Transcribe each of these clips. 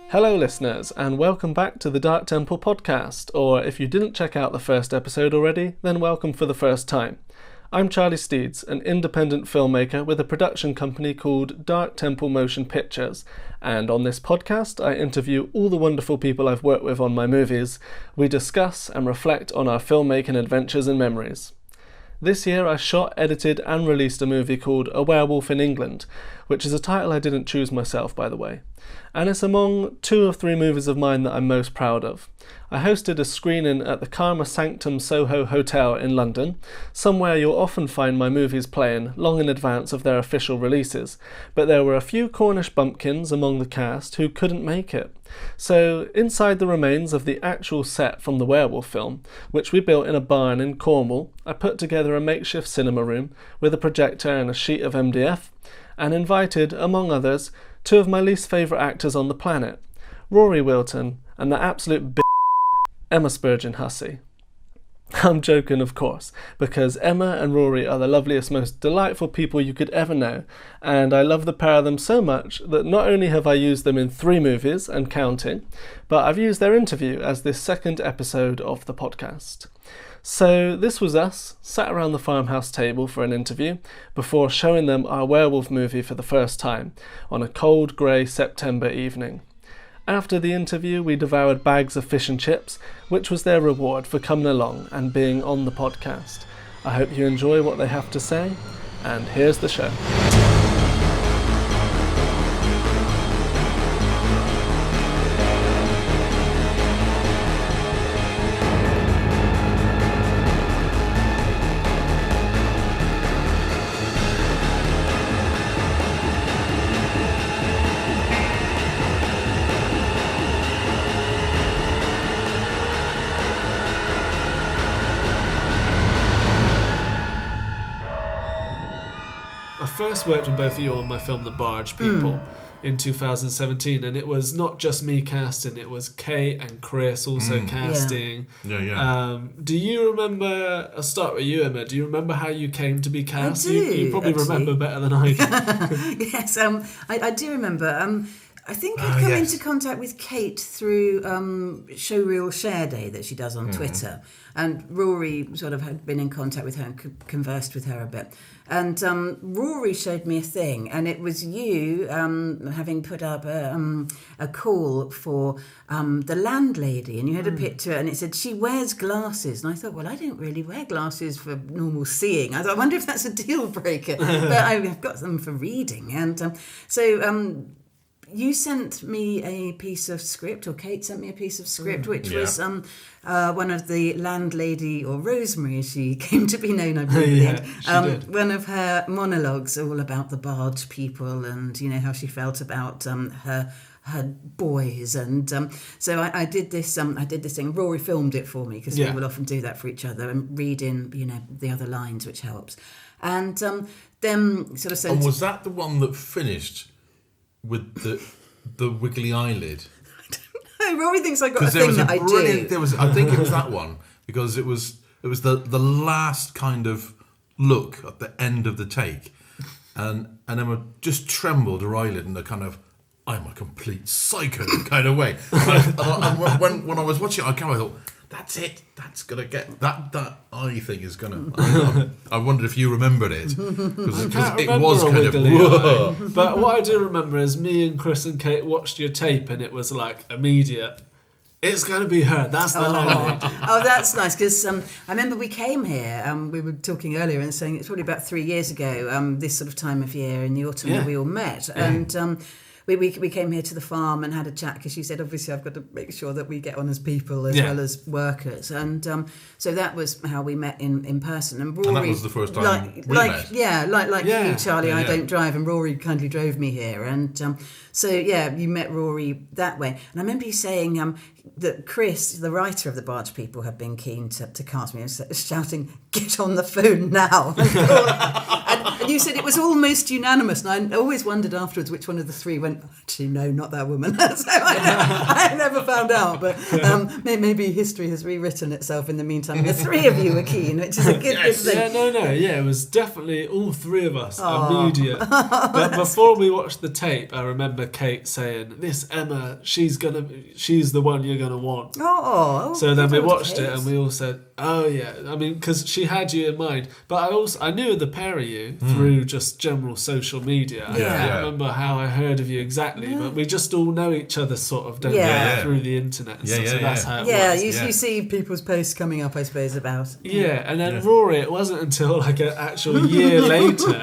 Hello listeners, and welcome back to the Dark Temple podcast, or if you didn't check out the first episode already, then welcome for the first time. I'm Charlie Steeds, an independent filmmaker with a production company called Dark Temple Motion Pictures, and on this podcast I interview all the wonderful people I've worked with on my movies. We discuss and reflect on our filmmaking adventures and memories. This year I shot, edited and released a movie called A Werewolf in England, which is a title I didn't choose myself, by the way. And it's among 2 or 3 movies of mine that I'm most proud of. I hosted a screening at the Karma Sanctum Soho Hotel in London, somewhere you'll often find my movies playing long in advance of their official releases, but there were a few Cornish bumpkins among the cast who couldn't make it. So, inside the remains of the actual set from the Werewolf film, which we built in a barn in Cornwall, I put together a makeshift cinema room with a projector and a sheet of MDF, and invited, among others, 2 of my least favourite actors on the planet, Rory Wilton and the absolute Emma Spurgin Hussey. I'm joking, of course, because Emma and Rory are the loveliest, most delightful people you could ever know, and I love the pair of them so much that not only have I used them in 3 movies and counting, but I've used their interview as this second episode of the podcast. So this was us, sat around the farmhouse table for an interview, before showing them our werewolf movie for the first time, on a cold grey September evening. After the interview, we devoured bags of fish and chips, which was their reward for coming along and being on the podcast. I hope you enjoy what they have to say, and here's the show. I first worked with both of you on my film The Barge People in 2017, and it was not just me casting, it was Kate and Chris also casting. Do you remember, I'll start with you, Emma, do you remember how you came to be cast? I do, you probably remember better than I do. Yes, I do remember. I think I'd come into contact with Kate through Showreel Share Day that she does on Twitter. And Rory sort of had been in contact with her and conversed with her a bit. And Rory showed me a thing, and it was you having put up a call for the landlady, and you had a picture, and it said she wears glasses. And I thought, well, I don't really wear glasses for normal seeing. I thought, I wonder if that's a deal breaker. But I've got them for reading. And you sent me a piece of script, or Kate sent me a piece of script, which was one of the landlady, or Rosemary as she came to be known, I believe, one of her monologues all about the Barge People and, you know, how she felt about her boys, and so I did this thing. Rory filmed it for me, because we will often do that for each other and read in, you know, the other lines, which helps. And then sort of said, and was that the one that finished with the wiggly eyelid? No, Rory thinks I got a thing that I do. I think it was that one, because it was the last kind of look at the end of the take, and Emma just trembled her eyelid in a kind of, I'm a complete psycho kind of way. And when I was watching it, I kind of thought, that's it. That's gonna get that eye thing is gonna. I wondered if you remembered it, because it was kind of. Whoa. But what I do remember is me and Chris and Kate watched your tape, and it was like immediate. It's going to be her. That's the line. Oh, that's nice, because I remember we came here. We were talking earlier and saying it's probably about 3 years ago. This sort of time of year in the autumn that we all met, and. We came here to the farm and had a chat, because she said, obviously, I've got to make sure that we get on as people as well as workers. And so that was how we met in person. And Rory... And that was the first time we met. Yeah, like you, Charlie, I don't drive, and Rory kindly drove me here. And you met Rory that way. And I remember you saying that Chris, the writer of The Barge People, had been keen to cast me, and shouting, get on the phone now. And you said it was almost unanimous, and I always wondered afterwards which one of the three went, actually, no, not that woman. So I never found out, but maybe history has rewritten itself in the meantime. The three of you were keen, which is a good thing. Yeah, it was definitely all three of us, immediate. But before we watched the tape, I remember Kate saying, this Emma, she's the one you're going to want. So then we watched it and we all said, oh yeah, I mean, because she had you in mind, but I knew the pair of you through just general social media. I can't remember how I heard of you exactly, but we just all know each other sort of, don't we, through the internet and stuff, so that's how it works. You see people's posts coming up, I suppose, about. Yeah, and then Rory, it wasn't until like an actual year later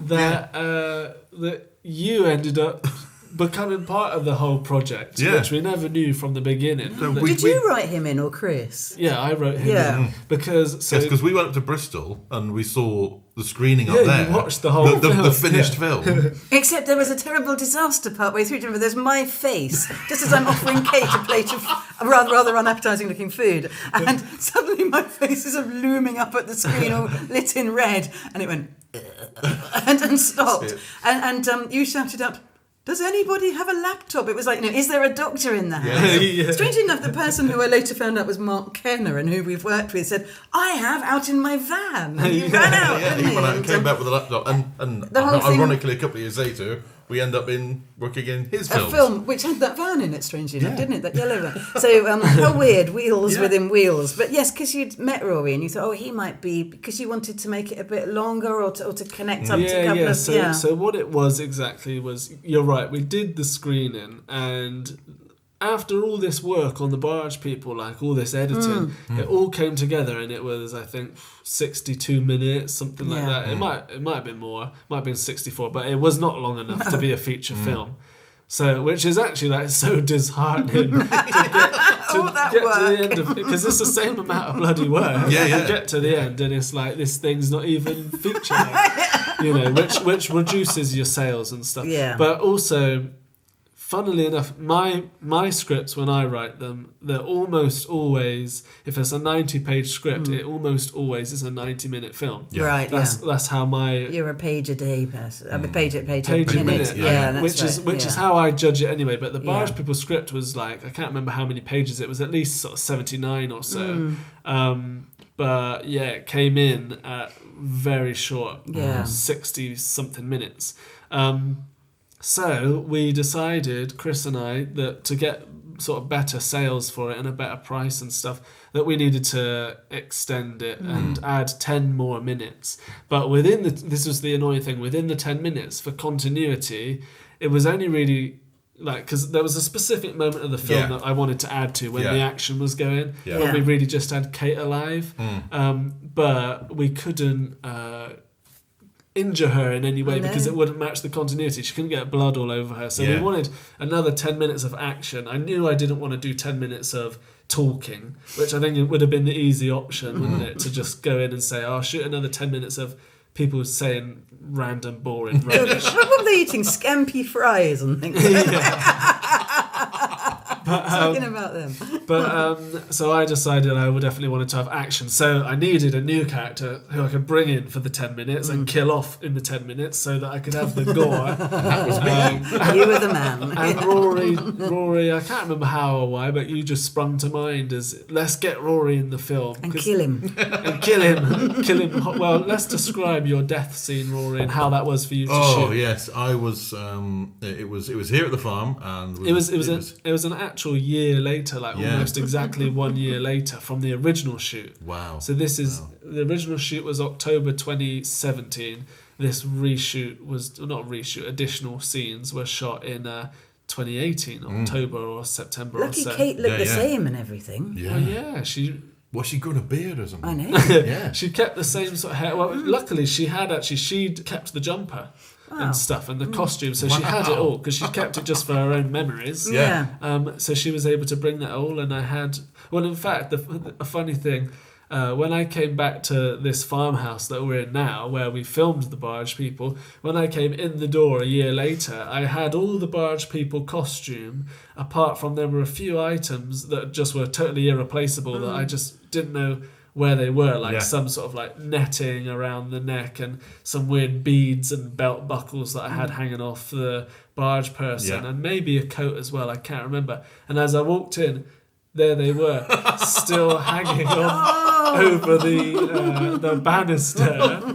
that you ended up becoming part of the whole project, which we never knew from the beginning. No, Did you write him in or Chris? Yeah, I wrote him in because we went up to Bristol and we saw the screening up there. You watched the whole film. The finished film. Except there was a terrible disaster partway through. Remember, there's my face just as I'm offering Kate a plate of rather unappetising looking food, and suddenly my face is looming up at the screen, all lit in red, and it went and stopped, and you shouted out, does anybody have a laptop? It was like, is there a doctor in the house? Strangely enough, the person who I later found out was Mark Kenner and who we've worked with said, I have out in my van. And he ran out, he ran out and came back with a laptop. And ironically, a couple of years later, we end up working in his films. A film which had that van in it, strangely enough, didn't it? That yellow van. So, how weird, wheels within wheels. But yes, because you'd met Rory and you thought, he might be, because you wanted to make it a bit longer or to connect up to a couple of... So what it was exactly was, you're right, we did the screening, and after all this work on the Barge People, like all this editing, it all came together, and it was, I think, 62 minutes, something like that. It might have been more, might have been 64, but it was not long enough to be a feature film. So, which is actually like so disheartening to get to the end of it, because it's the same amount of bloody work. You get to the end and it's like, this thing's not even feature length, which reduces your sales and stuff. But also, funnily enough, my scripts, when I write them, they're almost always, if it's a 90-page script, it almost always is a 90-minute film. That's how my... You're a page a day person. I mean, page a minute. That's which is how I judge it anyway. But the Barge People script was like, I can't remember how many pages. It was at least sort of 79 or so. But it came in at very short, 60-something minutes. So we decided, Chris and I, that to get sort of better sales for it and a better price and stuff, that we needed to extend it and add 10 more minutes. But this was the annoying thing, within the 10 minutes, for continuity, it was only really... because there was a specific moment of the film that I wanted to add to when the action was going, when we really just had Kate alive. But we couldn't injure her in any way because it wouldn't match the continuity. She couldn't get blood all over her. So we wanted another 10 minutes of action. I knew I didn't want to do 10 minutes of talking, which I think it would have been the easy option, wouldn't it? To just go in and say, I'll shoot another 10 minutes of people saying random, boring rubbish. Probably eating scampi fries and things like that. Talking about them. But so I decided I would definitely wanted to have action. So I needed a new character who I could bring in for the 10 minutes and kill off in the 10 minutes so that I could have the gore. That was me. You were the man. And Rory, I can't remember how or why, but you just sprung to mind as, let's get Rory in the film. And kill him. Kill him. Well, let's describe your death scene, Rory, and how that was for you to shoot. Oh, yes. I was, it was here at the farm. And it was an actual year later, almost exactly 1 year later from the original shoot. Wow. So this is, the original shoot was October 2017. This additional scenes were shot in 2018, October or September or so. Lucky Kate looked the same and everything. Yeah. Oh, yeah, was she grown a beard or something? I know. She kept the same sort of hair. Well, luckily she'd kept the jumper and stuff and the costume, so she had it all because she kept it just for her own memories. So she was able to bring that all, and I had... Well, in fact, a funny thing, when I came back to this farmhouse that we're in now, where we filmed the Barge People, when I came in the door a year later, I had all the Barge People costume, apart from there were a few items that just were totally irreplaceable that I just didn't know where they were, like some sort of like netting around the neck and some weird beads and belt buckles that I had hanging off the barge person, and maybe a coat as well, I can't remember. And as I walked in, there they were, still hanging on over the banister.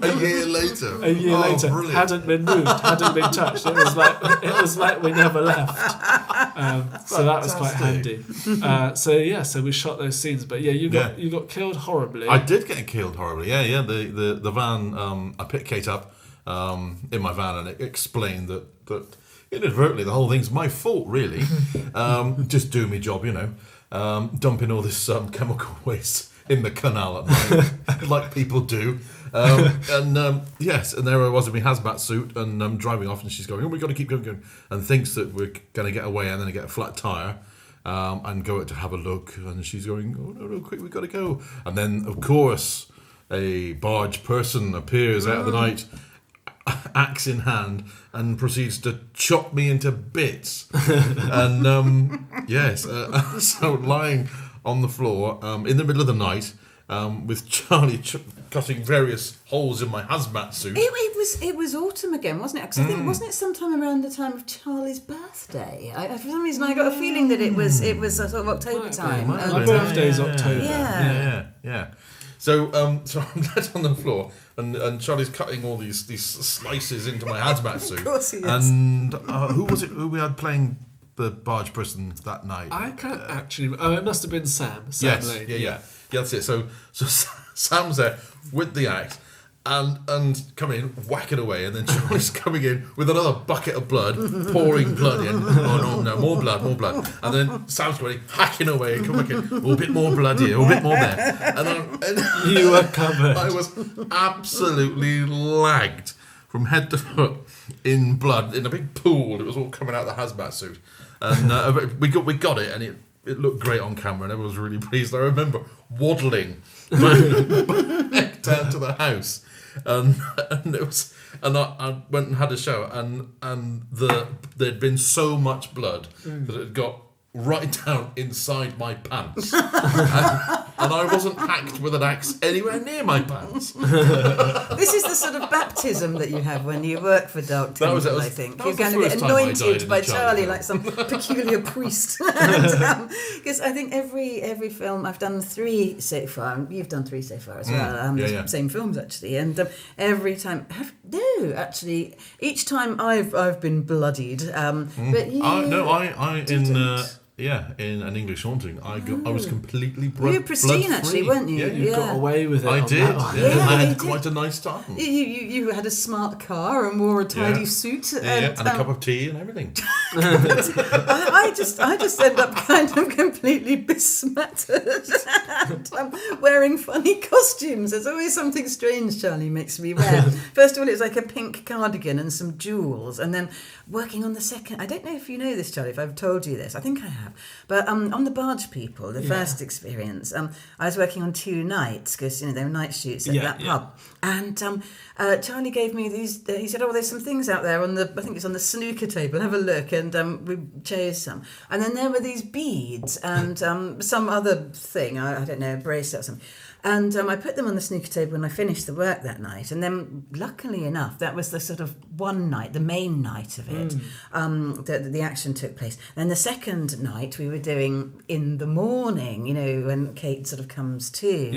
A year later. Brilliant. Hadn't been moved, hadn't been touched. It was like we never left. So that was quite handy. So we shot those scenes. But you got killed horribly. I did get killed horribly. Yeah. The van. I picked Kate up in my van, and it explained that inadvertently the whole thing's my fault, really. Just do me job, dumping all this chemical waste in the canal at night, like people do. And there I was in my hazmat suit, and I'm driving off, and she's going, we got to keep going, and thinks that we're going to get away, and then I get a flat tyre, and go out to have a look, and she's going, oh no, quick, we got to go. And then, of course, a barge person appears out of the night, axe in hand, and proceeds to chop me into bits. And so lying on the floor in the middle of the night, with Charlie cutting various holes in my hazmat suit. It was autumn again, wasn't it? Because I think wasn't it sometime around the time of Charlie's birthday? For some reason, I got a feeling that it was a sort of October time. My birthday's October. Yeah. So I'm led on the floor, and Charlie's cutting all these slices into my hazmat suit. Of course he is. And who was it who we had playing the barge person that night? I can't actually. It must have been Sam. Yes. Lane. Yeah, that's it. So Sam's there with the axe. And coming in, whacking away, and then Charlie's coming in with another bucket of blood, pouring blood in. Oh no, more blood. And then Sam's going, hacking away, and coming back in, a bit more blood here, a bit more there. And you were covered. I was absolutely lagged from head to foot in blood, in a big pool. It was all coming out of the hazmat suit. And we got it, and it looked great on camera, and everyone was really pleased. I remember waddling back down to the house. And I went and had a shower, and there'd been so much blood that it had got right down inside my pants, and I wasn't hacked with an axe anywhere near my pants. This is the sort of baptism that you have when you work for Dark Temple, I think. You're going to get anointed by Charlie like some peculiar priest. Because I think every film, I've done 3 so far, and you've done 3 so far as well, same films actually, and every time, each time I've been bloodied, but you... in An English Haunting, I was completely blood-free. You were pristine, actually, weren't you? Yeah, you got away with it. I did. I had quite a nice time. You had a smart car and wore a tidy suit. And a cup of tea and everything. I just end up kind of completely besmattered and wearing funny costumes. There's always something strange Charlie makes me wear. First of all, it's like a pink cardigan and some jewels, and then working on the second. I don't know if you know this, Charlie, if I've told you this. I think I have. But on the Barge People, the first experience, I was working on 2 nights because there were night shoots at that pub, and Charlie gave me these. He said, "Oh, there's some things out there on the. I think it's on the snooker table. Have a look." And we chose some, and then there were these beads and some other thing. I don't know, a bracelet or something. And I put them on the snooker table when I finished the work that night. And then, luckily enough, that was the sort of one night, the main night of it, that the action took place. Then the second night we were doing in the morning, when Kate sort of comes to.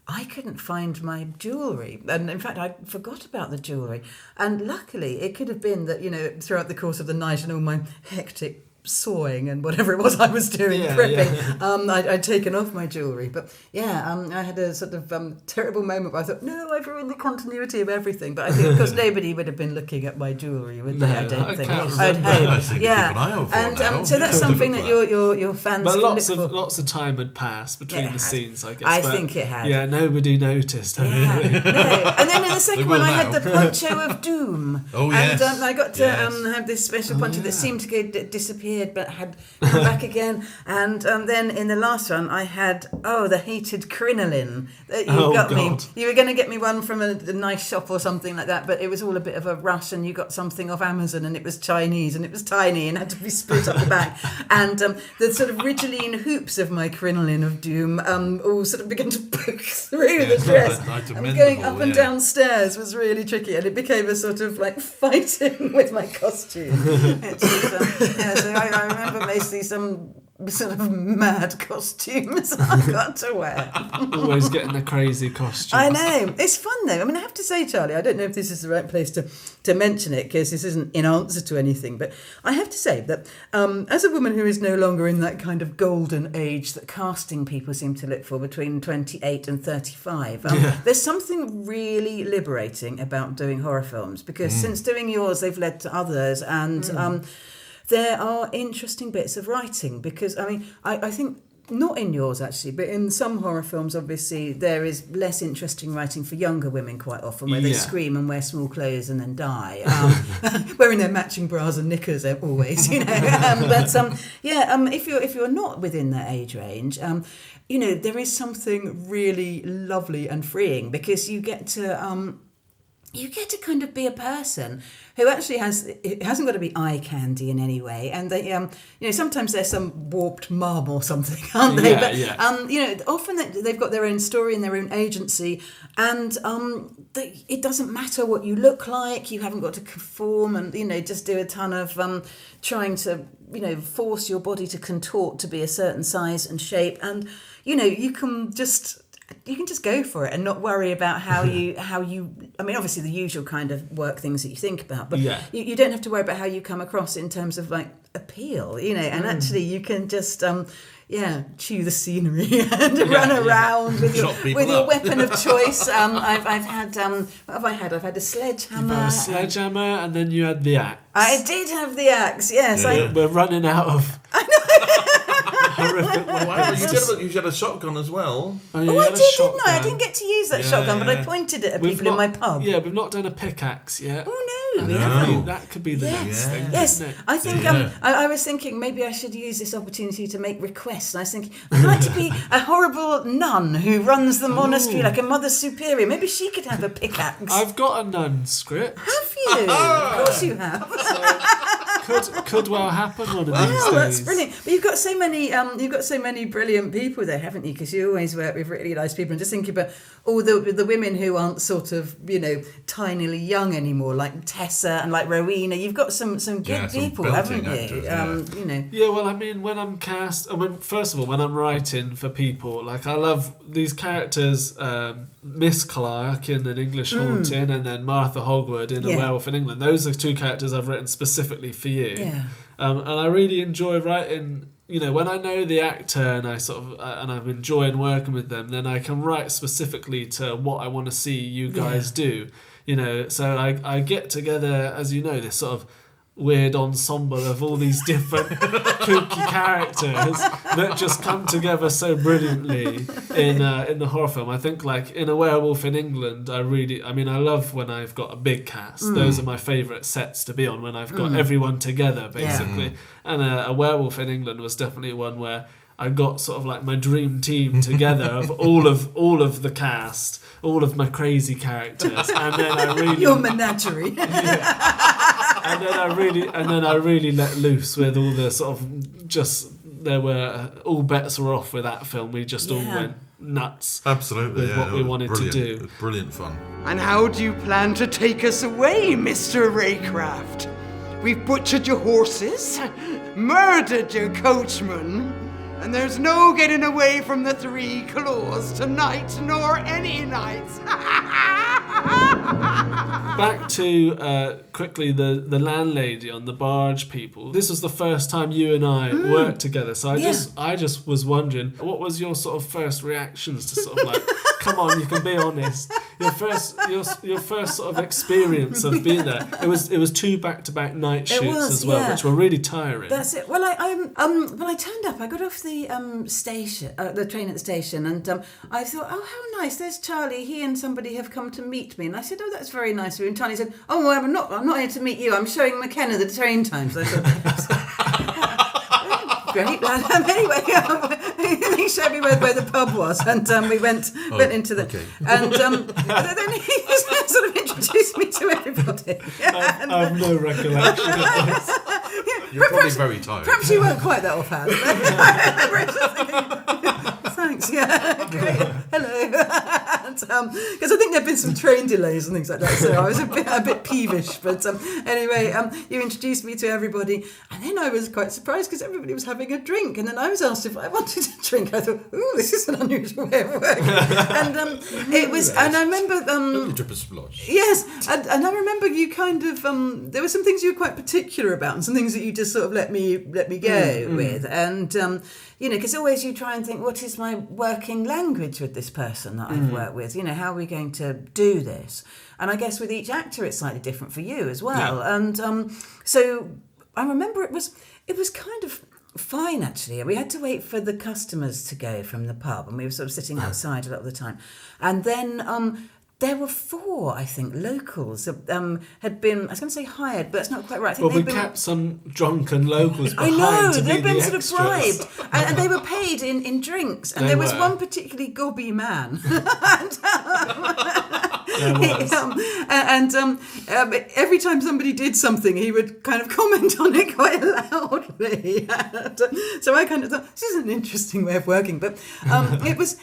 I couldn't find my jewellery. And in fact, I forgot about the jewellery. And luckily, it could have been that, throughout the course of the night and all my hectic sawing and whatever it was I was doing, prepping, I'd taken off my jewellery. But I had a sort of terrible moment where I thought, no, I've ruined the continuity of everything. But I think because nobody would have been looking at my jewellery, would they? I don't think. I'd hope. And so that's something that your fans. But lots of time had passed between the scenes, I guess. I think it had. Yeah, nobody noticed. No. And then in the second one, I had the poncho of doom. Oh yes. And I got to have this special poncho that seemed to disappear disappeared but had come back again. And then in the last one, I had, the hated crinoline that you got God. me. You were going to get me one from a nice shop or something like that, but it was all a bit of a rush, and you got something off Amazon, and it was Chinese, and it was tiny, and had to be split up the back. And the sort of Rigeline hoops of my crinoline of doom all sort of began to poke through the dress. And going up and downstairs was really tricky, and it became a sort of like fighting with my costume. So I remember mostly some sort of mad costumes I've got to wear. Always getting the crazy costumes. I know. It's fun though. I mean, I have to say, Charlie, I don't know if this is the right place to mention it, because this isn't in answer to anything, but I have to say that as a woman who is no longer in that kind of golden age that casting people seem to look for between 28 and 35, there's something really liberating about doing horror films, because since doing yours, they've led to others, and there are interesting bits of writing, because, I mean, I think, not in yours actually, but in some horror films, obviously, there is less interesting writing for younger women quite often, where they scream and wear small clothes and then die, wearing their matching bras and knickers always, you know. If you're not within that age range, you know, there is something really lovely and freeing, because you get to kind of be a person who actually it hasn't got to be eye candy in any way. And they, you know, sometimes there's some warped mum or something, aren't they? You know, often they've got their own story and their own agency, and it doesn't matter what you look like. You haven't got to conform and, you know, just do a ton of trying to, you know, force your body to contort to be a certain size and shape. And, you know, you can just go for it and not worry about how you I mean, obviously the usual kind of work things that you think about, but you don't have to worry about how you come across in terms of like appeal, you know, and actually you can just chew the scenery and run around with your weapon of choice. I've had what have I had? I've had a sledgehammer. You had a sledgehammer, and then you had the axe. I did have the axe, yes. We're running out of horrific weapons. You had a shotgun as well. I did, didn't I? I didn't get to use that shotgun, but I pointed it at people in my pub. Yeah, we've not done a pickaxe yet. Oh no, that could be the next thing. Yes, isn't it? I think I was thinking maybe I should use this opportunity to make requests. And I was thinking I'd like to be a horrible nun who runs the monastery like a Mother Superior. Maybe she could have a pickaxe. I've got a nun script. Have you? Of course you have. Could well happen one of these days. That's brilliant. But you've got so many brilliant people there, haven't you? Because you always work with really nice people. And just thinking about all the women who aren't sort of, you know, tinily young anymore, like Tessa and like Rowena. You've got some good people, haven't you? Actors, you know. Yeah, well, I mean, when I'm first of all, when I'm writing for people, like I love these characters, Miss Clark in An English Haunting, and then Martha Hogwood in A Werewolf in England. Those are two characters I've written specifically for you. Yeah. And I really enjoy writing. You know, when I know the actor and I'm enjoying working with them, then I can write specifically to what I want to see you guys do. You know, so I get together, as you know, this sort of weird ensemble of all these different kooky characters that just come together so brilliantly in the horror film. I think, like in A Werewolf in England, I love when I've got a big cast. Those are my favourite sets to be on, when I've got everyone together basically. And A Werewolf in England was definitely one where I got sort of like my dream team together of all of the cast, all of my crazy characters, and then I really your menagerie. And then I really let loose with all the sort of all bets were off with that film. We just all went nuts. Absolutely, with what we wanted to do. It was brilliant fun. And how do you plan to take us away, Mr. Raycraft? We've butchered your horses, murdered your coachman, and there's no getting away from the Three Claws tonight, nor any nights. Back to quickly the landlady on the Barge People. This was the first time you and I worked together, so I just was wondering, what was your sort of first reactions to sort of like, come on, you can be honest. Your first sort of experience of being there. It was 2 back-to-back night shoots as well, which were really tiring. That's it. Well, I turned up. I got off the station, the train at the station, and I thought, oh, how nice. There's Charlie. He and somebody have come to meet me, and I said, oh, that's very nice of you. And Charlie said, oh, well, I'm not here to meet you. I'm showing McKenna the train times. I thought, great. Anyway, he showed me where the pub was, and we went into the... Okay. And then he sort of introduced me to everybody. I have no recollection of this. You're probably very tired. Perhaps you weren't quite that offhand. Thanks, yeah, great. Hello. Because I think there have been some train delays and things like that, so I was a bit peevish. But anyway, you introduced me to everybody, and then I was quite surprised because everybody was having a drink, and then I was asked if I wanted a drink. I thought, ooh, this is an unusual way of working. And it was, and I remember... drip of splodge. Yes, and I remember you kind of... there were some things you were quite particular about, and some things that you just sort of let me go with, and... you know, because always you try and think, what is my working language with this person that I've worked with? You know, how are we going to do this? And I guess with each actor, it's slightly different for you as well. Yeah. And so I remember it was kind of fine, actually. We had to wait for the customers to go from the pub, and we were sort of sitting outside a lot of the time. And then... there were 4, I think, locals that had been, I was going to say hired, but that's not quite right. I think kept some drunken locals behind. I know, they've been sort of bribed. And they were paid in drinks. And there was one particularly gobby man. Every time somebody did something, he would kind of comment on it quite loudly. So I kind of thought, this is an interesting way of working. But it was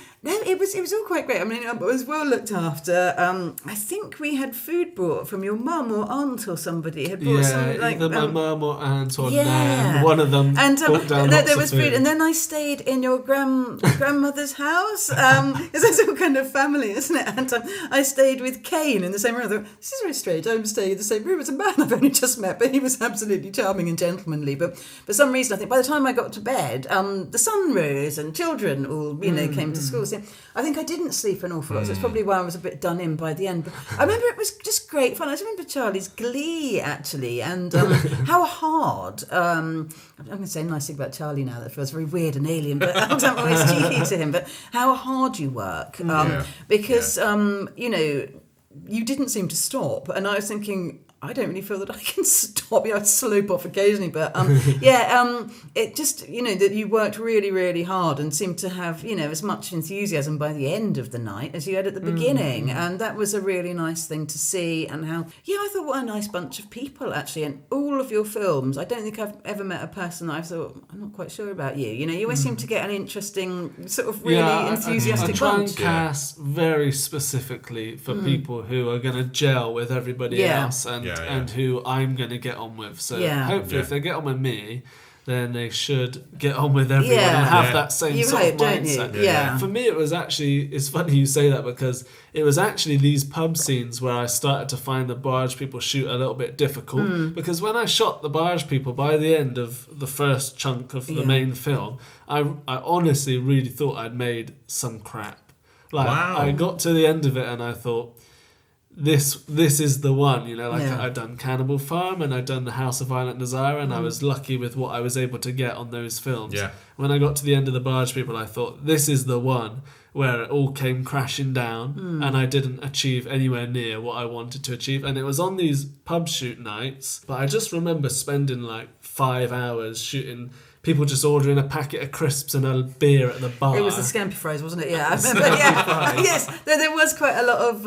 all quite great. I mean, it was well looked after. I think we had food brought from your mum or aunt or somebody had brought some. Either my mum or aunt or nan. One of them brought down there was food. And then I stayed in your grandmother's house. Because it's all kind of family, isn't it? And I stayed with Kane in the same room. I thought, this is very strange. I'm staying in the same room as a man I've only just met, but he was absolutely charming and gentlemanly. But for some reason, I think by the time I got to bed, the sun rose and children all came to school. So I think I didn't sleep an awful lot. So it's probably why I was a bit done in by the end. But I remember it was just great fun. I just remember Charlie's glee, actually, and how hard... I'm going to say a nice thing about Charlie now that feels very weird and alien, but I'm always cheeky to him. But how hard you work. Because, you know, you didn't seem to stop. And I was thinking... I don't really feel that I can stop. I'd slope off occasionally, but it just, you know, that you worked really, really hard and seemed to have, you know, as much enthusiasm by the end of the night as you had at the beginning. And that was a really nice thing to see. And how, I thought, what a nice bunch of people, actually. And all of your films, I don't think I've ever met a person that I thought, I'm not quite sure about you. You know, you always seem to get an interesting, sort of really enthusiastic bunch. I try and cast very specifically for people who are going to gel with everybody else and who I'm going to get on with. So hopefully if they get on with me, then they should get on with everyone and have that same sort of mindset. For me, it was actually, it's funny you say that, because it was actually these pub scenes where I started to find the Barge People shoot a little bit difficult, because when I shot the Barge People, by the end of the first chunk of the main film, I honestly really thought I'd made some crap. I got to the end of it and I thought, this is the one, you know, I'd done Cannibal Farm and I'd done The House of Violent Desire, and I was lucky with what I was able to get on those films. When I got to the end of the Barge People, I thought, this is the one where it all came crashing down and I didn't achieve anywhere near what I wanted to achieve. And it was on these pub shoot nights, but I just remember spending 5 hours shooting people just ordering a packet of crisps and a beer at the bar. It was the Scampi fries, wasn't it? Yeah, I remember. Yes, there was quite a lot of.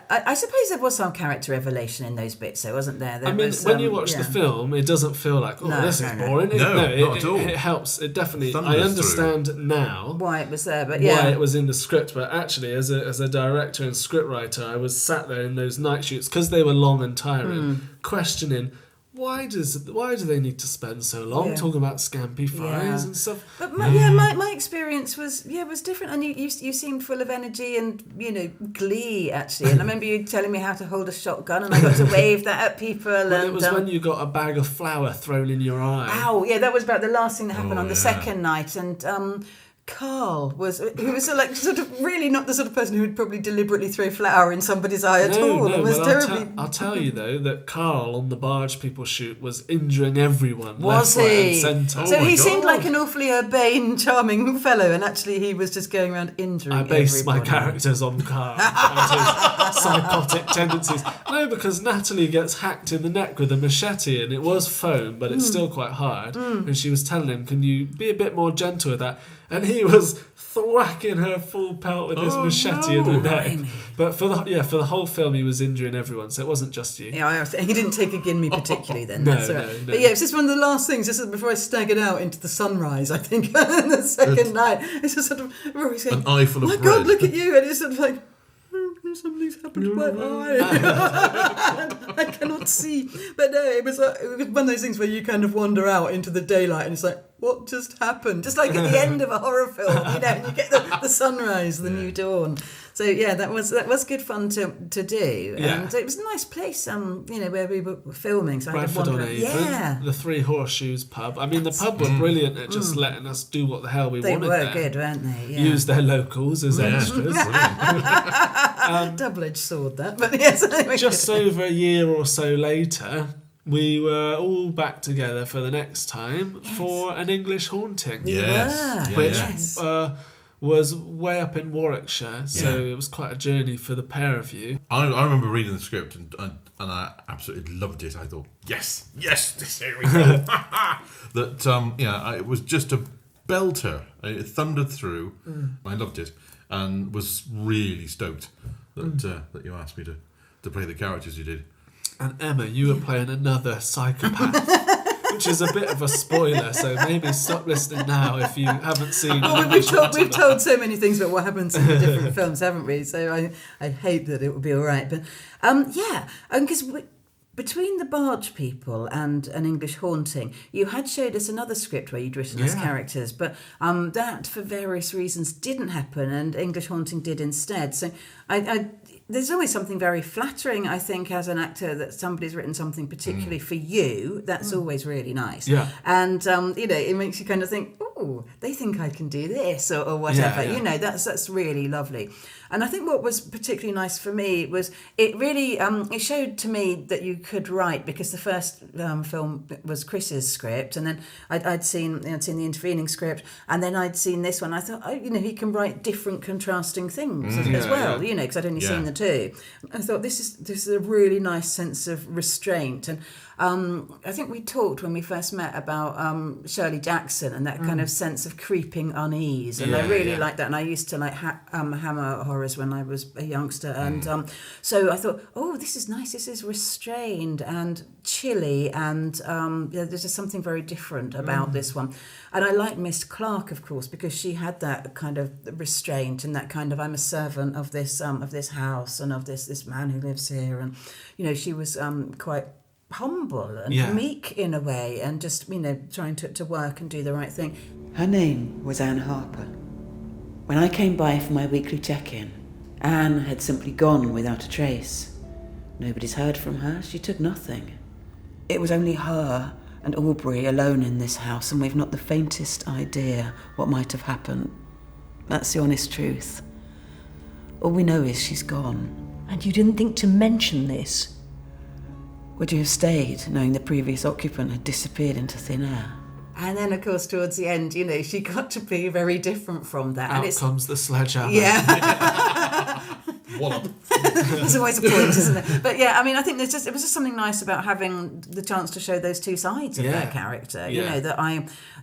I suppose there was some character revelation in those bits, though, wasn't there? When you watch the film, it doesn't feel like, this is boring. No, not at all. It helps. It definitely. I understand now why it was there, but why it was in the script. But actually, as a director and scriptwriter, I was sat there in those night shoots because they were long and tiring, questioning. Why do they need to spend so long talking about Scampi fries and stuff? But my experience was different, and you seemed full of energy and, you know, glee, actually. And I remember you telling me how to hold a shotgun, and I got to wave that at people. Well, it was when you got a bag of flour thrown in your eye. Ow! Yeah, that was about the last thing that happened on the second night, and. Carl who was like sort of really not the sort of person who would probably deliberately throw flour in somebody's eye at all. No, It was terribly. I'll tell you though that Carl on the Barge People shoot was injuring everyone. Was left, he? Right, and centre. So he God. seemed like an awfully urbane, charming fellow, and actually he was just going around injuring I based everybody. my characters on Carl and his psychotic tendencies. No, because Natalie gets hacked in the neck with a machete, and it was foam, but it's still quite hard. And she was telling him, "Can you be a bit more gentle with that?" And he was thwacking her full pelt with his machete in the neck. Blimey. But for the whole film, he was injuring everyone, so it wasn't just you. Yeah, he didn't take again me particularly then. No, That's all right. no. But yeah, it's just one of the last things, just before I staggered out into the sunrise, I think, the second night. It's just sort of, Rory's going, An eye full of my bread. God, look at you. And it's sort of like, something's happened to my eye. I cannot see. But no, it was one of those things where you kind of wander out into the daylight and it's like, what just happened? Just like at the end of a horror film, and you get the sunrise, the new dawn. So yeah, that was good fun to do. Yeah. And it was a nice place, where we were filming. So Bradford I on had Avon, the Three Horseshoes pub. I mean, the pub were brilliant at just letting us do what the hell we They wanted were there. good, weren't they? Yeah. Use their locals as extras. Double-edged sword, that. But yes, Just over a year or so later, we were all back together for the next time for An English Haunting. Yes. were. Which Yes. was way up in Warwickshire, so it was quite a journey for the pair of you. I remember reading the script and I absolutely loved it. I thought, yes, here we go. That it was just a belter. It thundered through. I loved it and was really stoked that you asked me to play the characters you did. And Emma, you were playing another psychopath, which is a bit of a spoiler, so maybe stop listening now if you haven't seen. We've told so many things about what happens in the different films, haven't we? So I hope that it will be all right. But because between the Barge People and An English Haunting, you had showed us another script where you'd written as characters, but that for various reasons didn't happen, and English Haunting did instead. So there's always something very flattering, I think, as an actor, that somebody's written something particularly for you. That's always really nice. Yeah. And, it makes you kind of think, oh, they think I can do this or whatever. Yeah. That's really lovely. And I think what was particularly nice for me was it really, it showed to me that you could write, because the first film was Chris's script, and then I'd seen the intervening script, and then I'd seen this one. I thought, he can write different contrasting things as well, because I'd only seen the two. I thought this is a really nice sense of restraint. And I think we talked when we first met about Shirley Jackson and that kind of sense of creeping unease, and I really like that. And I used to like Hammer horrors when I was a youngster, and so I thought, this is nice. This is restrained and chilly, and there's just something very different about this one. And I like Miss Clark, of course, because she had that kind of restraint and that kind of, I'm a servant of this house and of this man who lives here, and she was quite humble and meek in a way, and just trying to work and do the right thing. Her name was Anne Harper. When I came by for my weekly check-in, Anne had simply gone without a trace. Nobody's heard from her. She took nothing. It was only her and Aubrey alone in this house, and we've not the faintest idea what might have happened. That's the honest truth. All we know is she's gone. And you didn't think to mention this? Would you have stayed, knowing the previous occupant had disappeared into thin air? And then, of course, towards the end, she got to be very different from that. Out and comes the sledgehammer. Yeah. Wallop. There's always a point, isn't there? But yeah, I mean, I think it was just something nice about having the chance to show those two sides of their character,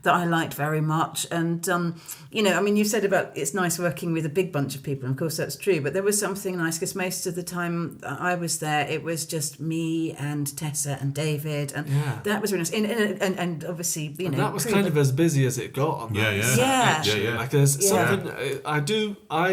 that I liked very much. And, I mean, you said about it's nice working with a big bunch of people, and of course that's true, but there was something nice, because most of the time I was there, it was just me and Tessa and David, and that was really nice. And obviously, And that was kind of as busy as it got on that set, actually. Like there's something I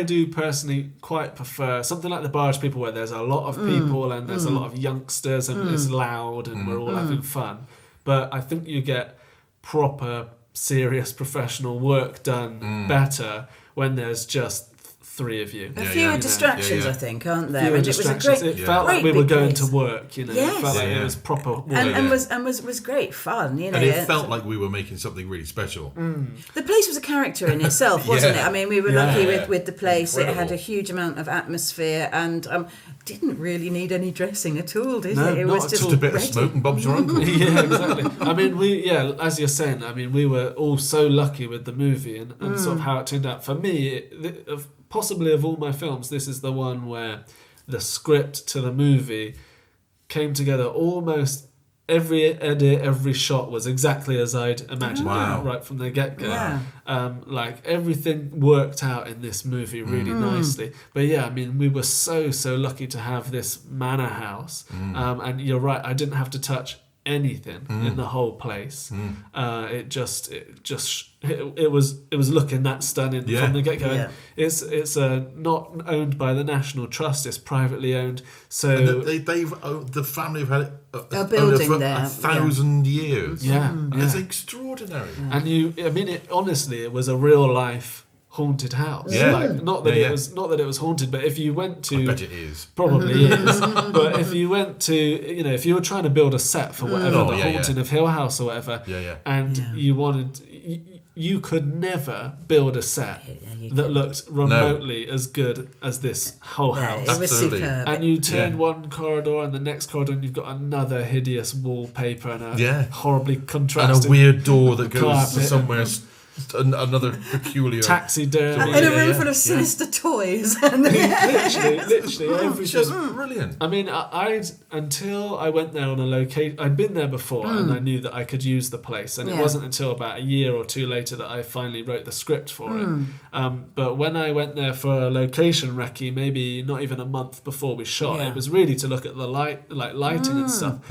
do personally quite prefer something like the Barge People, where there's a lot of people and there's a lot of youngsters and it's loud and we're all having fun. But I think you get proper, serious, professional work done better when there's just three of you. Fewer distractions, I think, aren't there? Fewer And distractions. It felt like we were going to work, you know. Yes. It felt like it was proper work. And was great fun, you know. And it felt like we were making something really special. The place was a character in itself, wasn't it? I mean, we were lucky with the place. Incredible. It had a huge amount of atmosphere and didn't really need any dressing at all, did it? It not was at just all. Just a bit ready. of smoke and Bob's your uncle. Yeah, exactly. I mean, as you're saying, I mean, we were all so lucky with the movie and sort of how it turned out. For me, possibly of all my films, this is the one where the script to the movie came together almost. Every edit, every shot was exactly as I'd imagined it right from the get-go. Yeah. Like everything worked out in this movie really nicely. But yeah, I mean, we were so lucky to have this manor house. And you're right, I didn't have to touch anything in the whole place. It was looking that stunning from the get-go. Yeah. It's not owned by the National Trust. It's privately owned. So The family have had it A building for there, 1,000 years. yeah. It's extraordinary. And it was a real life haunted house. Yeah. Like, not that Yeah, it was haunted, but if you went to, I bet it is. probably is. But if you went to, if you were trying to build a set for whatever, the Haunting of Hill House or whatever, and you wanted, you could never build a set that looked remotely as good as this whole house. It was Absolutely. superb. And you turn one corridor and the next corridor and you've got another hideous wallpaper and horribly And contrasted a weird door that goes carpet. somewhere, another peculiar... taxidermy. in a room full of sinister toys. And literally everything. Just brilliant. I mean, until I went there on a location, I'd been there before and I knew that I could use the place. And it wasn't until about a year or two later that I finally wrote the script for it. But when I went there for a location recce, maybe not even a month before we shot, it was really to look at the lighting and stuff.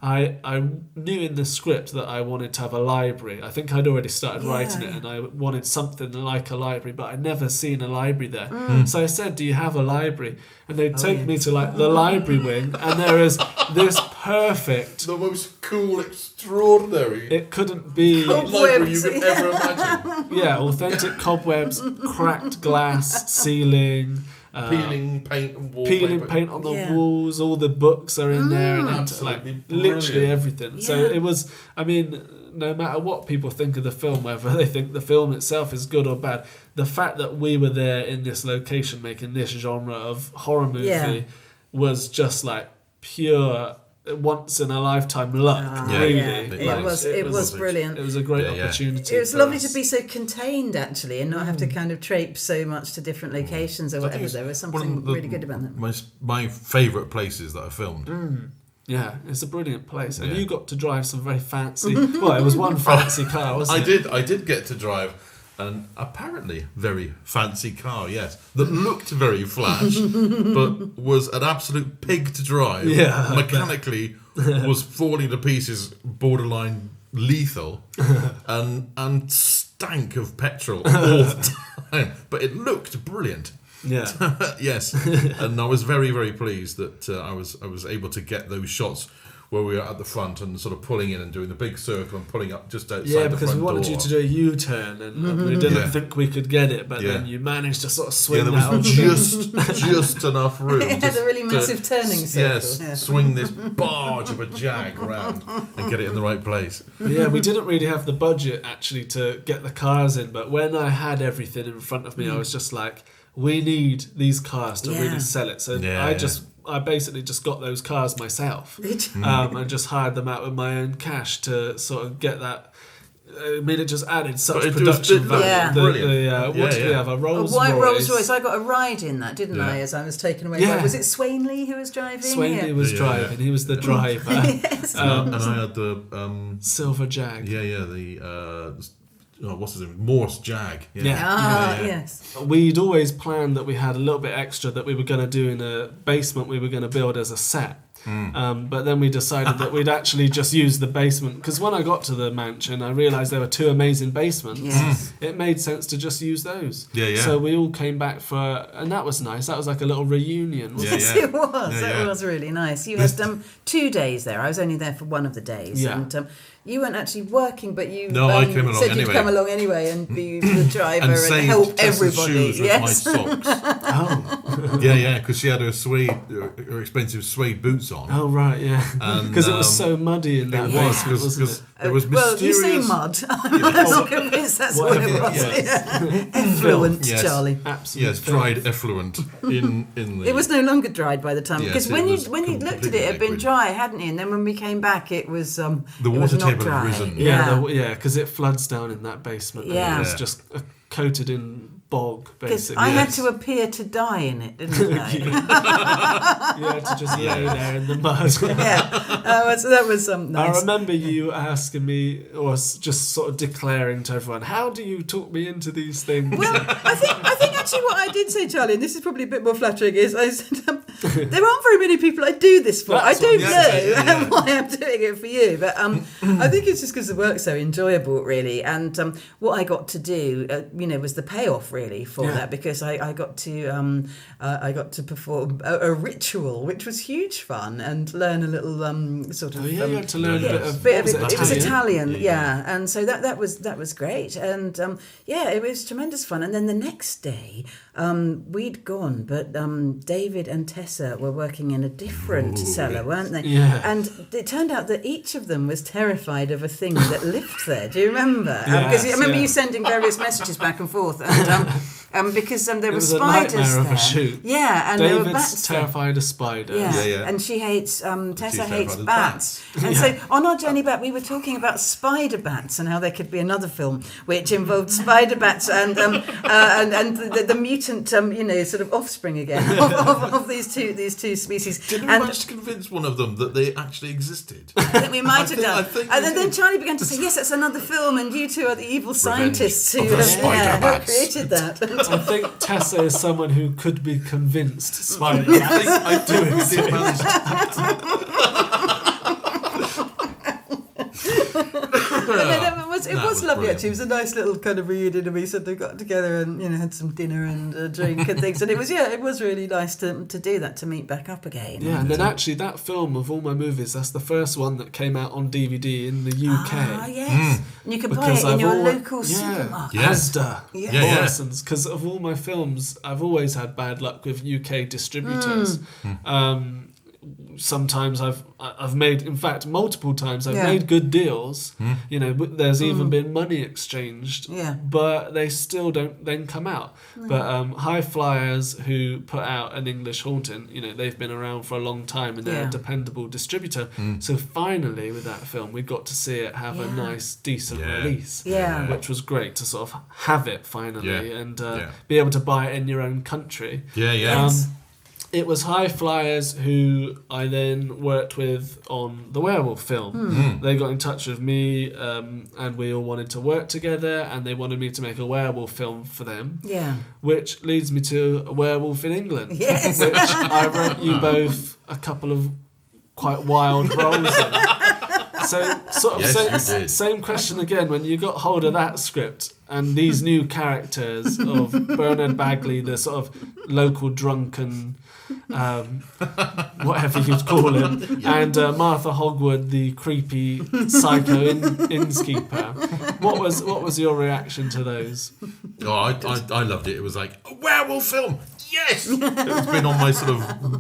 I knew in the script that I wanted to have a library. I think I'd already started writing it and I wanted something like a library, but I'd never seen a library there. So I said, do you have a library? And they'd take me to the library wing, and there is this perfect, The most cool, extraordinary it couldn't be, library you could ever imagine. authentic cobwebs, cracked glass ceiling, Peeling paint and wallpaper. peeling paint on the walls, all the books are in there, and Absolutely literally brilliant. everything. So it was, I mean, no matter what people think of the film, whether they think the film itself is good or bad, the fact that we were there in this location making this genre of horror movie was just like pure once in a lifetime luck, really. It was brilliant. It was a great opportunity. It was lovely to be so contained, actually, and not have to kind of traipse so much to different locations or whatever. There was something really good about that. My favourite places that I filmed. Yeah, it's a brilliant place. And you got to drive some very fancy... Well, it was one fancy car, wasn't it? I did get to drive an apparently very fancy car, yes, that looked very flash, but was an absolute pig to drive. Yeah. Mechanically was falling to pieces, borderline lethal, and stank of petrol all the time. But it looked brilliant. Yeah. Yes, and I was very, very pleased that I was able to get those shots where we were at the front and sort of pulling in and doing the big circle and pulling up just outside the front door. Yeah, because we wanted you to do a U-turn and we didn't think we could get it, but then you managed to sort of swing there that was just enough room. It had a really massive turning circle. Yes, swing this barge of a jag around and get it in the right place. Yeah, we didn't really have the budget actually to get the cars in, but when I had everything in front of me, I was just like, we need these cars to really sell it. So I basically just got those cars myself and just hired them out with my own cash to sort of get that. I mean, it just added such production value. Yeah. What did we have? A Rolls white Royce. Rolls Royce. I got a ride in that, didn't I? As I was taken away. Yeah. Was it Swainley who was driving? Swainley was driving. He was the driver. Yes. And I had the Silver Jag. what's his name? Morse Jag. Yes. We'd always planned that we had a little bit extra that we were going to do in a basement we were going to build as a set. But then we decided that we'd actually just use the basement, because when I got to the mansion, I realised there were 2 amazing basements. Yes. It made sense to just use those. Yeah. So we all came back and that was nice. That was like a little reunion. Wasn't Yes, it? it was. It was really nice. You had 2 days there. I was only there for one of the days. Yeah. And you weren't actually working, but you I came along said you'd anyway. come along anyway and be the driver And and saved help Tessa's everybody. shoes with my socks. Oh. Yeah, because she had her expensive suede boots on. Oh, right, yeah. And, Because it was so muddy in that It was, basement, wasn't it? because there was Well, mysterious... you say mud. I'm convinced that's what it Whatever, was. yes. Yeah. Effluent, Yes. Charlie. Absolutely. Yes, dried effluent in the... It was no longer dried by the time, because Yes, when it was you looked at it, completely it had been liquid. dry, hadn't you? And then when we came back, it was The it was water not table had dry. risen. Yeah, because it floods down in that basement. And Yeah. it was Yeah. just coated in bog, Because basically. I had Yes. to appear to die in it, didn't I? You had to just lay there in the mud. Yeah, so that was nice. I remember you asking me, or just sort of declaring to everyone, how do you talk me into these things? Well, I think actually what I did say, Charlie, and this is probably a bit more flattering, is I said there aren't very many people I do this for. That's I don't what- know why I'm doing it for you, but I think it's just because the work's so enjoyable, really. And what I got to do, was the payoff really for that, because I got to perform a ritual, which was huge fun, and learn a little sort of. you had to learn Yes. a It bit of was Italian, Yeah. and so that was great, and it was tremendous fun. And then the next day, we'd gone, but David and Tessa were working in a different cellar, weren't they? Yeah. And it turned out that each of them was terrified of a thing that lived there. Do you remember? Because I remember you sending various messages back and forth, and because there were was a spiders nightmare of a there. shoot. Yeah, and there were David's bats there. terrified of spiders. Yeah. And she hates, Tessa terrified hates of bats. And so on our journey back, we were talking about spider bats and how there could be another film which involved spider bats and the mutant, sort of offspring again of these two species. Did we And manage to convince one of them that they actually existed? I think we might have I done. think And we then did. Charlie began to say, yes, that's another film, and you two are the evil scientists who of the have spider bats. created that. I think Tessa is someone who could be convinced spiders. I do did manage It That was was lovely brilliant. actually. It was a nice little kind of reunion, and we sort of got together and had some dinner and a drink and things, and it was really nice to do that, to meet back up again. Yeah, and then actually that film of all my movies, that's the first one that came out on DVD in the UK. Ah, yes. And you can buy Because it in I've your always- local yeah. supermarket. Yes. Asda, Yeah. Morrison's, because of all my films, I've always had bad luck with UK distributors. Sometimes I've made, in fact, multiple times I've made good deals. But there's even been money exchanged. Yeah. But they still don't then come out. But High Flyers, who put out an English Haunting, they've been around for a long time and they're a dependable distributor. So finally, with that film, we got to see it have a nice, decent release. Yeah. Which was great to sort of have it finally Yeah. and Yeah. be able to buy it in your own country. Yeah. It was High Flyers who I then worked with on the Werewolf film. They got in touch with me and we all wanted to work together, and they wanted me to make a werewolf film for them. Yeah. Which leads me to A Werewolf in England. Yes. Which I wrote you both a couple of quite wild roles in. So, sort of Yes, you did. same question again. When you got hold of that script and these new characters of Bernard Bagley, the sort of local drunken, whatever you'd call him, and Martha Hogwood, the creepy psycho innkeeper. What was your reaction to those? Oh, I loved it. It was like, a werewolf film! Yes! It's been on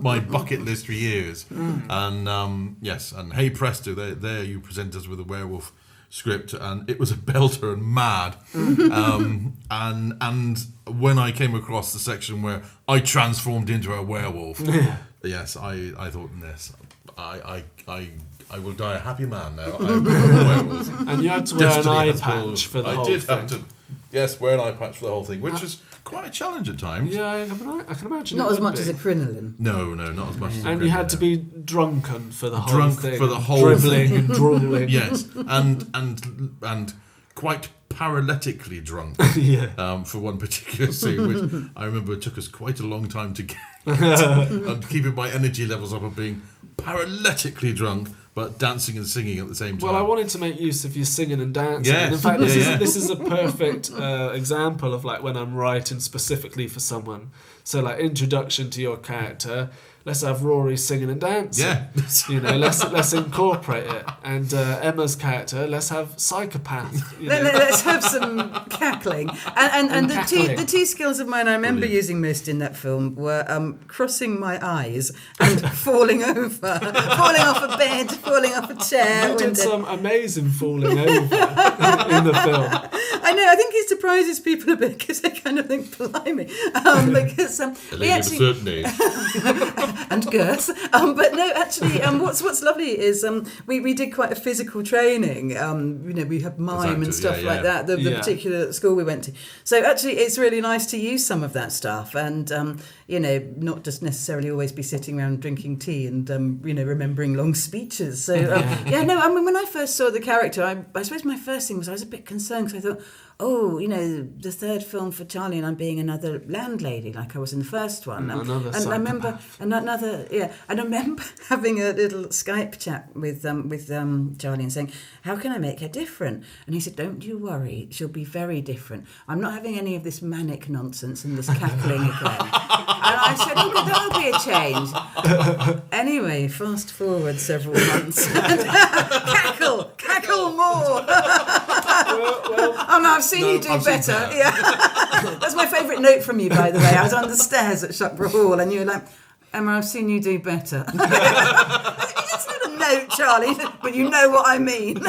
my bucket list for years. And yes, and hey presto, there you present us with a werewolf script, and it was a belter and mad. And when I came across the section where I transformed into a werewolf, yes, I thought, yes, I will die a happy man now. I'm a werewolf. And you had to wear an Destiny eye has patch called. for the I whole did thing. have to, yes, wear an eye patch for the whole thing, which was quite a challenge at times. Yeah, I can imagine. Not it as would much be. as a crinoline. No, not as much as And you had to be drunken for the whole Drunk thing. for the whole dribbling thing. and drooling. Yes, and quite paralytically drunk. Yeah. For one particular scene, which I remember it took us quite a long time to get, and keeping my energy levels up of being paralytically drunk, but dancing and singing at the same time. Well, I wanted to make use of your singing and dancing. Yes. And in fact, this is a perfect example of like when I'm writing specifically for someone. So like introduction to your character, let's have Rory singing and dancing. Yeah. You know, let's incorporate it. And Emma's character, let's have psychopath. You know. Let's have some cackling. And the cackling. two skills of mine I remember using most in that film were crossing my eyes and falling over, falling off a bed, falling off a chair. You did some amazing falling over in the film. I know. I think it surprises people a bit because they kind of think, "Blimey," because a lady of a certain age. and girth. But no, actually, what's lovely is we did quite a physical training. We had mime and stuff like that. The particular school we went to. So actually, it's really nice to use some of that stuff, and not just necessarily always be sitting around drinking tea and remembering long speeches. So when I first saw the character, I suppose my first thing was I was a bit concerned because I thought, the third film for Charlie and I'm being another landlady like I was in the first one. Another and I remember having a little Skype chat with Charlie and saying, how can I make her different? And he said, don't you worry, she'll be very different. I'm not having any of this manic nonsense and this cackling again. And I said, that'll be a change. Anyway, fast forward several months. Cackle more. I've seen you do better. Yeah, that's my favourite note from you, by the way. I was on the stairs at Shuckborough Hall, and you were like, "Emma, I've seen you do better." That's not a note, Charlie, but you know what I mean.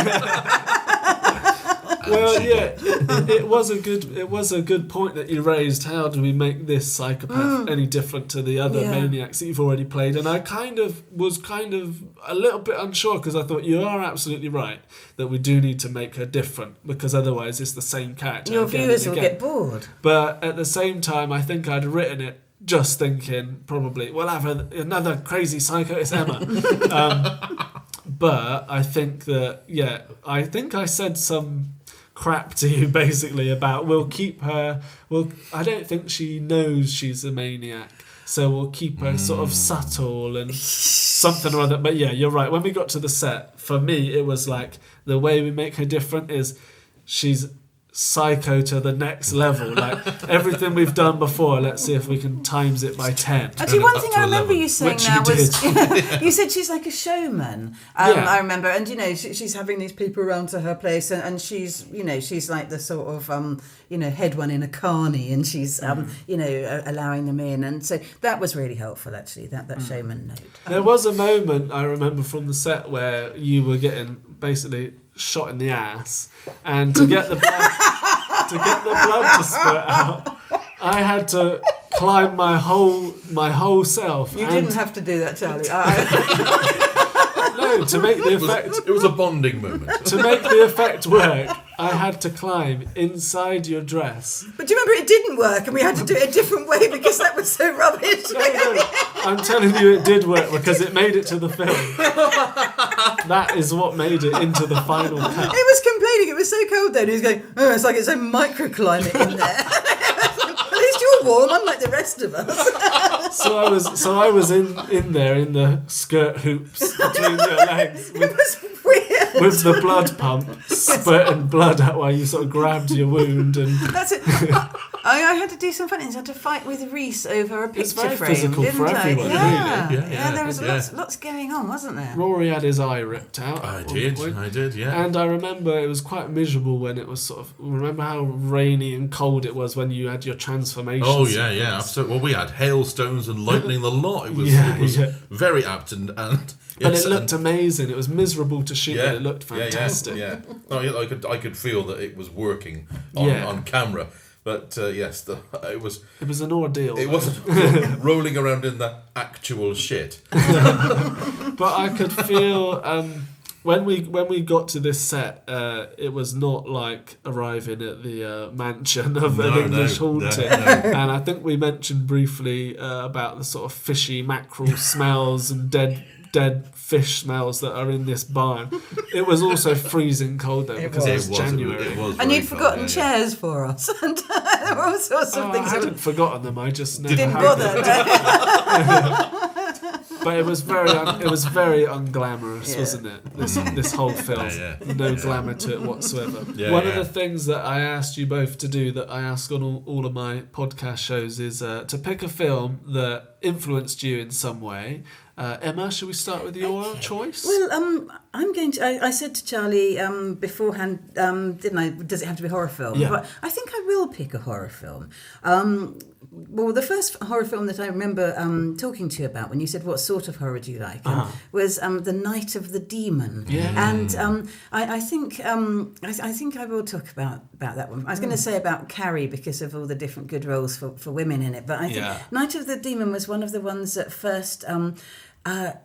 Well, yeah, it was a good point that you raised. How do we make this psychopath any different to the other maniacs that you've already played? And I was a little bit unsure because I thought you are absolutely right that we do need to make her different because otherwise it's the same character. Your viewers will get bored. But at the same time, I think I'd written it just thinking probably we'll have another crazy psycho. It's Emma. But I think that I think I said some crap to you basically about we'll keep her. I don't think she knows she's a maniac, so we'll keep her sort of subtle and something or other. But yeah, you're right. When we got to the set, for me, it was like the way we make her different is she's psycho to the next level. Like everything we've done before, let's see if we can times it by 10. Actually, one thing I remember you saying now was you said she's like a showman. I remember, and she's having these people around to her place, and she's like the sort of head one in a carny, and she's allowing them in, and so that was really helpful actually. That showman note. There was a moment I remember from the set where you were getting basically shot in the ass, and to get the blood to spurt out, I had to climb my whole self. You didn't have to do that, Charlie. No, to make the effect. It was a bonding moment. To make the effect work, I had to climb inside your dress. But do you remember it didn't work, and we had to do it a different way because that was so rubbish. No, I'm telling you, it did work because it made it to the film. That is what made it into the final cut. It was complaining. It was so cold then. He was going, it's like it's a microclimate in there. At least you're warm, unlike the rest of us. So I was in there in the skirt hoops between your legs. It was weird. With the blood pump, spurting blood out while you sort of grabbed your wound. And that's it. I had to do some funny things. I had to fight with Reese over a picture it's very frame, physical didn't for I? everyone, Yeah. really. Yeah, there was lots going on, wasn't there? Rory had his eye ripped out. I did, yeah. And I remember it was quite miserable when it was remember how rainy and cold it was when you had your transformation. Oh, yeah, absolutely. Well, we had hailstones and lightning the lot. It was very apt and it looked amazing. It was miserable to shoot, but it looked fantastic. Yeah. No, I could feel that it was working on camera. But yes, it was an ordeal. It wasn't rolling around in the actual shit. But I could feel when we got to this set, it was not like arriving at the mansion of an English haunting. No. And I think we mentioned briefly about the sort of fishy mackerel smells and dead fish smells that are in this barn. It was also freezing cold though because it was January. It was and you'd forgotten chairs for us. And there were all sorts of things. I hadn't forgotten them. I just never didn't bother. But it was very unglamorous, wasn't it? This whole film, no glamour to it whatsoever. One of the things that I asked you both to do, that I ask on all of my podcast shows, is to pick a film that influenced you in some way. Emma, shall we start with your choice? Well, I'm going to. I said to Charlie beforehand, didn't I? Does it have to be a horror film? Yeah. But I think I will pick a horror film. Well, the first horror film that I remember talking to you about, when you said what sort of horror do you like, was The Night of the Demon. Yeah. And I think I will talk about that one. I was going to say about Carrie because of all the different good roles for women in it, but I think Night of the Demon was one of the ones that first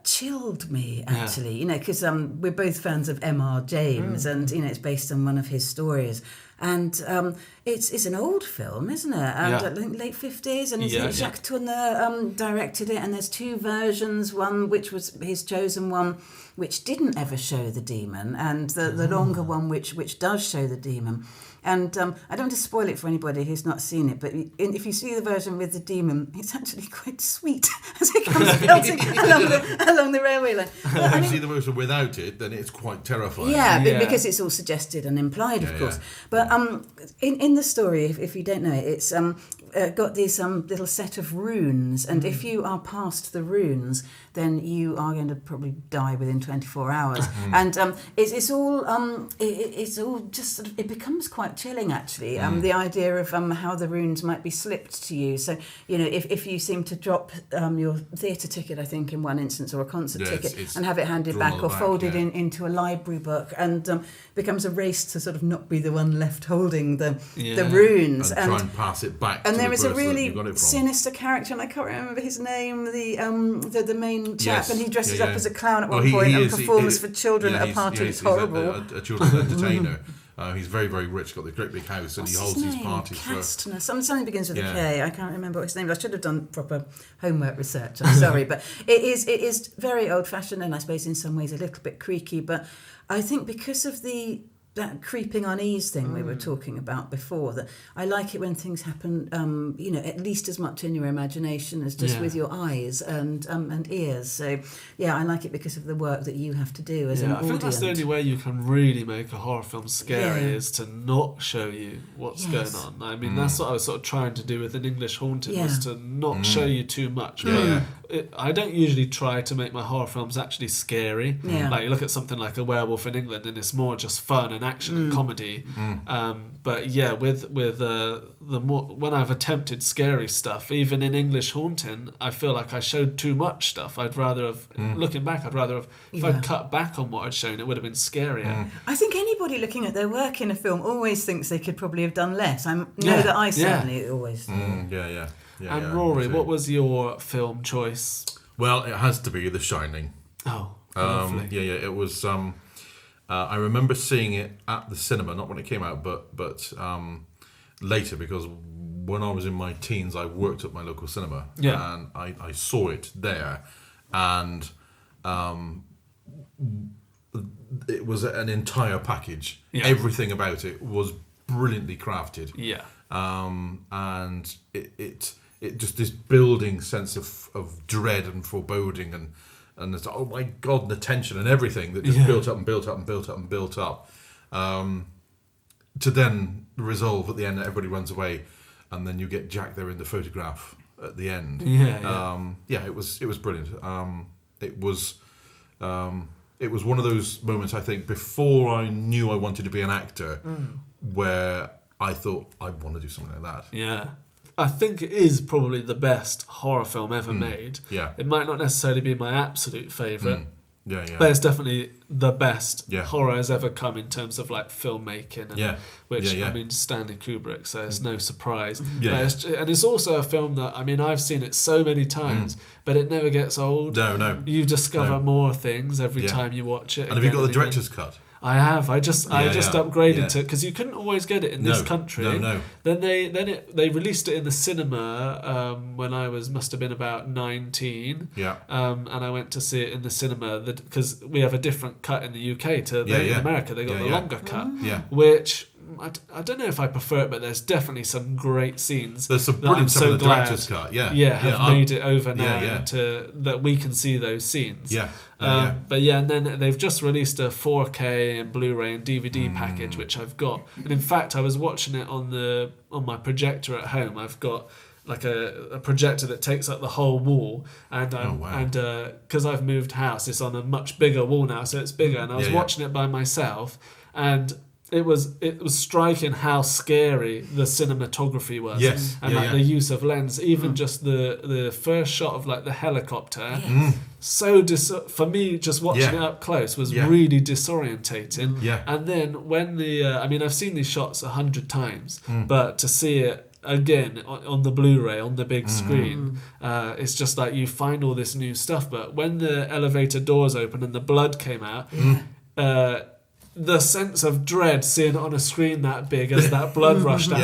chilled me, actually, because we're both fans of M.R. James, and it's based on one of his stories. And it's an old film, isn't it? I think late 50s, and Jacques Tourneur directed it, and there's two versions, one which was his chosen one, which didn't ever show the demon, and the longer one which does show the demon. And I don't want to spoil it for anybody who's not seen it, but if you see the version with the demon, it's actually quite sweet as it comes belting along the railway line. If you see the version without it, then it's quite terrifying. Because it's all suggested and implied, of course. But in the story, if you don't know it, it's got these little set of runes, and if you are past the runes, then you are going to probably die within 24 hours. And it's all just sort of, it becomes quite chilling, actually. The idea of how the runes might be slipped to you. So if you seem to drop your theatre ticket, I think in one instance, or a concert ticket, and have it handed back or folded into a library book, and becomes a race to sort of not be the one left holding the runes, and try and pass it back. And to there the is a person really sinister character, and I can't remember his name, the main chap, and he dresses up as a clown at one point and performs for children at a party. It's horrible. A children's entertainer. He's very, very rich, got this great big house, and he holds these parties. Kastner. Something begins with a K. I can't remember what his name is. I should have done proper homework research. I'm sorry, but it is very old-fashioned, and I suppose in some ways a little bit creaky. But I think because of that creeping unease thing we were talking about before, that I like it when things happen, at least as much in your imagination as just with your eyes and ears. So, I like it because of the work that you have to do as an audience. I think that's the only way you can really make a horror film scary is to not show you what's going on. I mean, that's what I was sort of trying to do with An English Haunting, was to not show you too much. I don't usually try to make my horror films actually scary. Like you look at something like A Werewolf in England, and it's more just fun and action and comedy. But with the more, when I've attempted scary stuff, even in English Haunting, I feel like I showed too much stuff. I'd rather have, looking back, if I'd cut back on what I'd shown, it would have been scarier. I think anybody looking at their work in a film always thinks they could probably have done less. I know that I certainly always. And Rory, what was your film choice? Well, it has to be The Shining. Oh, lovely. It was. I remember seeing it at the cinema, not when it came out, but later, because when I was in my teens, I worked at my local cinema, and I saw it there, and it was an entire package. Everything about it was brilliantly crafted. And it just this building sense of dread and foreboding and it's oh my god, and the tension and everything that just built up and built up and built up and built up, to then resolve at the end that everybody runs away, and then you get Jack there in the photograph at the end. It was brilliant. It was one of those moments, I think, before I knew I wanted to be an actor, where I thought I want to do something like that. I think it is probably the best horror film ever made. It might not necessarily be my absolute favourite. But it's definitely the best horror has ever come in terms of like filmmaking, and I mean, Stanley Kubrick, so it's no surprise. And it's also a film that, I mean, I've seen it so many times, but it never gets old. No. You discover more things every time you watch it. And have you got the director's cut? I have. I just upgraded to, because you couldn't always get it in this country. No. Then they released it in the cinema when I must have been about 19. And I went to see it in the cinema because we have a different cut in the UK to in America. They got the longer cut, which I don't know if I prefer it, but there's definitely some great scenes. There's some brilliant stuff in the director's cut. Have made it over now to that we can see those scenes. But and then they've just released a 4K and Blu-ray and DVD package, which I've got. And in fact, I was watching it on my projector at home. I've got like a projector that takes up the whole wall, and because I've moved house, it's on a much bigger wall now, so it's bigger. And I was watching it by myself, and it was striking how scary the cinematography was, and the use of lens, even just the first shot of like the helicopter. For me, just watching it up close was really disorientating. And then when I've seen these shots 100 times, but to see it again on the Blu-ray on the big screen, it's just like you find all this new stuff. But when the elevator doors open and the blood came out, the sense of dread seeing it on a screen that big as that blood rushed out,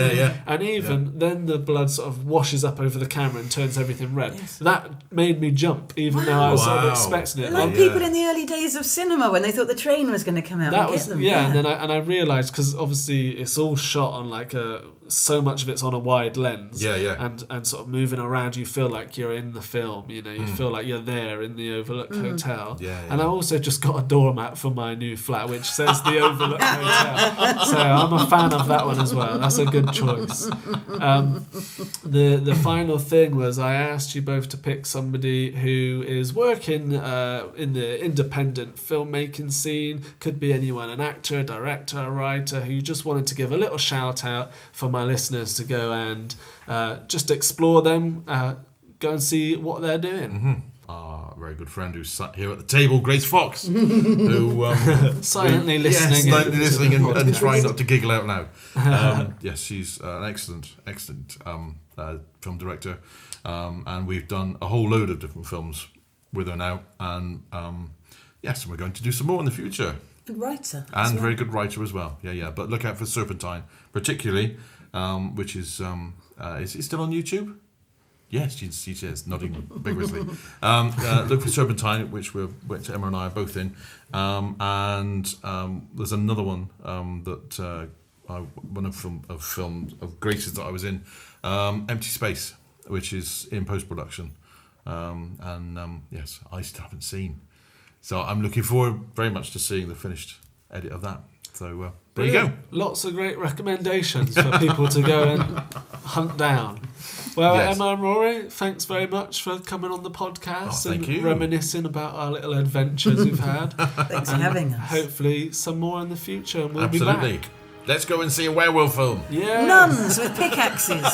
and even then the blood sort of washes up over the camera and turns everything red. That made me jump, even though I was sort of expecting it. Like people in the early days of cinema when they thought the train was going to come out and get them. And I realised, because obviously it's all shot on like so much of it's on a wide lens, and sort of moving around, you feel like you're in the film. You feel like you're there in the Overlook Hotel. And I also just got a doormat for my new flat which says the Overlook Hotel, so I'm a fan of that one as well. That's a good choice. The final thing was, I asked you both to pick somebody who is working in the independent filmmaking scene. Could be anyone, an actor, a director, a writer, who you just wanted to give a little shout out for my listeners to go and just explore them, go and see what they're doing. Our very good friend who's sat here at the table, Grace Fox, who silently listening and trying not to giggle out loud. She's an excellent film director, and we've done a whole load of different films with her now, and so we're going to do some more in the future. Good writer. And very good writer as well. But look out for Serpentine, particularly, which is it still on YouTube? Yes, she is, nodding vigorously. Look for Serpentine, which Emma and I are both in. And there's another one that one of Grace's that I was in, Empty Space, which is in post-production. Yes, I still haven't seen. So I'm looking forward very much to seeing the finished edit of that. So there you go. Lots of great recommendations for people to go and hunt down. Well, Emma and Rory, thanks very much for coming on the podcast and reminiscing about our little adventures we've had. Thanks for having us. Hopefully some more in the future, and we'll be back. Let's go and see a werewolf film. Yeah. Nuns with pickaxes.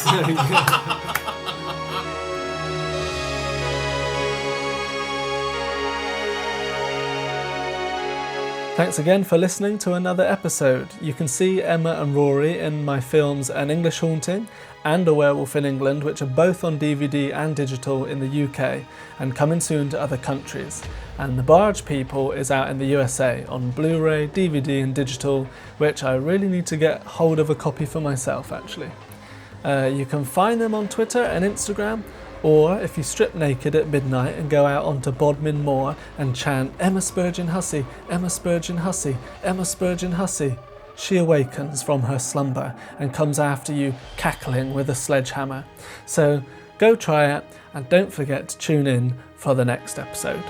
Thanks again for listening to another episode. You can see Emma and Rory in my films An English Haunting and A Werewolf in England, which are both on DVD and digital in the UK and coming soon to other countries. And The Barge People is out in the USA on Blu-ray, DVD and digital, which I really need to get hold of a copy for myself actually. You can find them on Twitter and Instagram, or if you strip naked at midnight and go out onto Bodmin Moor and chant Emma Spurgin Hussey, Emma Spurgin Hussey, Emma Spurgin Hussey, she awakens from her slumber and comes after you cackling with a sledgehammer. So go try it, and don't forget to tune in for the next episode.